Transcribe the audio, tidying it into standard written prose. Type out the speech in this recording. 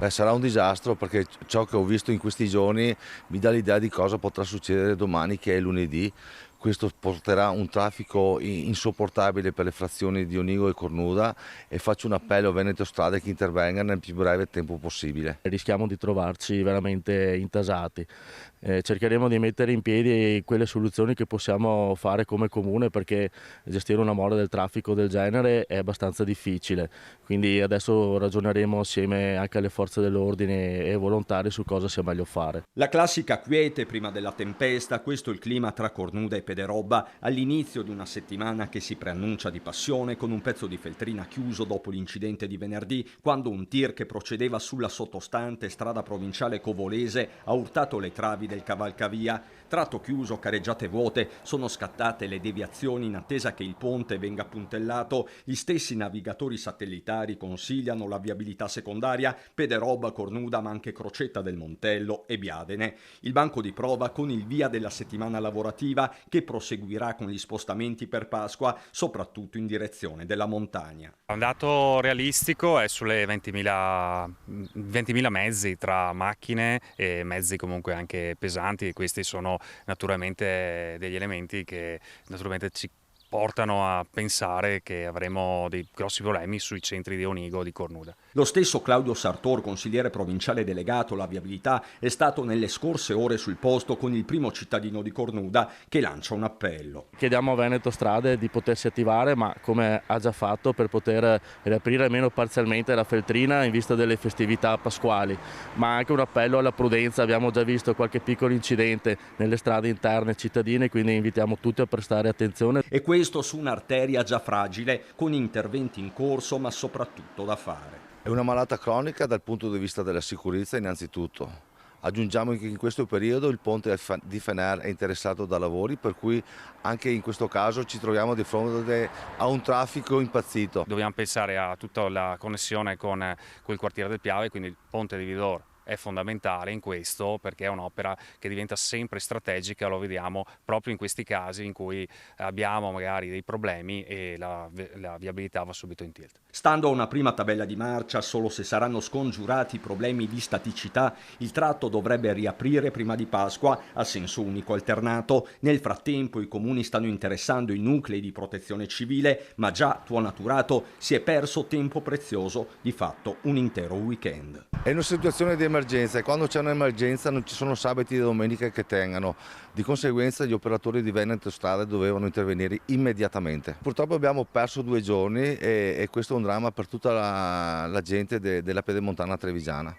Sarà un disastro perché ciò che ho visto in questi giorni mi dà l'idea di cosa potrà succedere domani, che è lunedì. Questo porterà un traffico insopportabile per le frazioni di Onigo e Cornuda e faccio un appello a Veneto Strade che intervenga nel più breve tempo possibile. Rischiamo di trovarci veramente intasati. Cercheremo di mettere in piedi quelle soluzioni che possiamo fare come comune, perché gestire una mole del traffico del genere è abbastanza difficile, quindi adesso ragioneremo assieme anche alle forze dell'ordine e volontari su cosa sia meglio fare. La classica quiete prima della tempesta, questo è il clima tra Cornuda e Pederobba all'inizio di una settimana che si preannuncia di passione, con un pezzo di Feltrina chiuso dopo l'incidente di venerdì, quando un tir che procedeva sulla sottostante strada provinciale covolese ha urtato le travi del cavalcavia. Tratto chiuso, careggiate vuote, sono scattate le deviazioni in attesa che il ponte venga puntellato. Gli stessi navigatori satellitari consigliano la viabilità secondaria, Pederobba, Cornuda, ma anche Crocetta del Montello e Biadene. Il banco di prova con il via della settimana lavorativa che proseguirà con gli spostamenti per Pasqua, soprattutto in direzione della montagna. Un dato realistico è sulle 20.000 mezzi tra macchine e mezzi comunque anche pesanti, e questi sono naturalmente degli elementi che naturalmente ci portano a pensare che avremo dei grossi problemi sui centri di Onigo e di Cornuda. Lo stesso Claudio Sartor, consigliere provinciale delegato alla viabilità, è stato nelle scorse ore sul posto con il primo cittadino di Cornuda che lancia un appello. Chiediamo a Veneto Strade di potersi attivare, ma come ha già fatto, per poter riaprire almeno parzialmente la Feltrina in vista delle festività pasquali, ma anche un appello alla prudenza. Abbiamo già visto qualche piccolo incidente nelle strade interne cittadine, quindi invitiamo tutti a prestare attenzione. E questo su un'arteria già fragile, con interventi in corso ma soprattutto da fare. È una malata cronica dal punto di vista della sicurezza innanzitutto. Aggiungiamo che in questo periodo il ponte di Fener è interessato da lavori, per cui anche in questo caso ci troviamo di fronte a un traffico impazzito. Dobbiamo pensare a tutta la connessione con quel quartiere del Piave, quindi il ponte di Vidor è fondamentale in questo, perché è un'opera che diventa sempre strategica. Lo vediamo proprio in questi casi in cui abbiamo magari dei problemi e la viabilità va subito in tilt. Stando a una prima tabella di marcia, solo se saranno scongiurati i problemi di staticità, il tratto dovrebbe riaprire prima di Pasqua a senso unico alternato. Nel frattempo i comuni stanno interessando i nuclei di protezione civile, ma già Tuonaturato si è perso tempo prezioso, di fatto un intero weekend. È una situazione di emergenza e quando c'è un'emergenza non ci sono sabati e domeniche che tengano. Di conseguenza gli operatori di Veneto Strade dovevano intervenire immediatamente. Purtroppo abbiamo perso 2 giorni e questo è un dramma per tutta la gente della pedemontana trevigiana.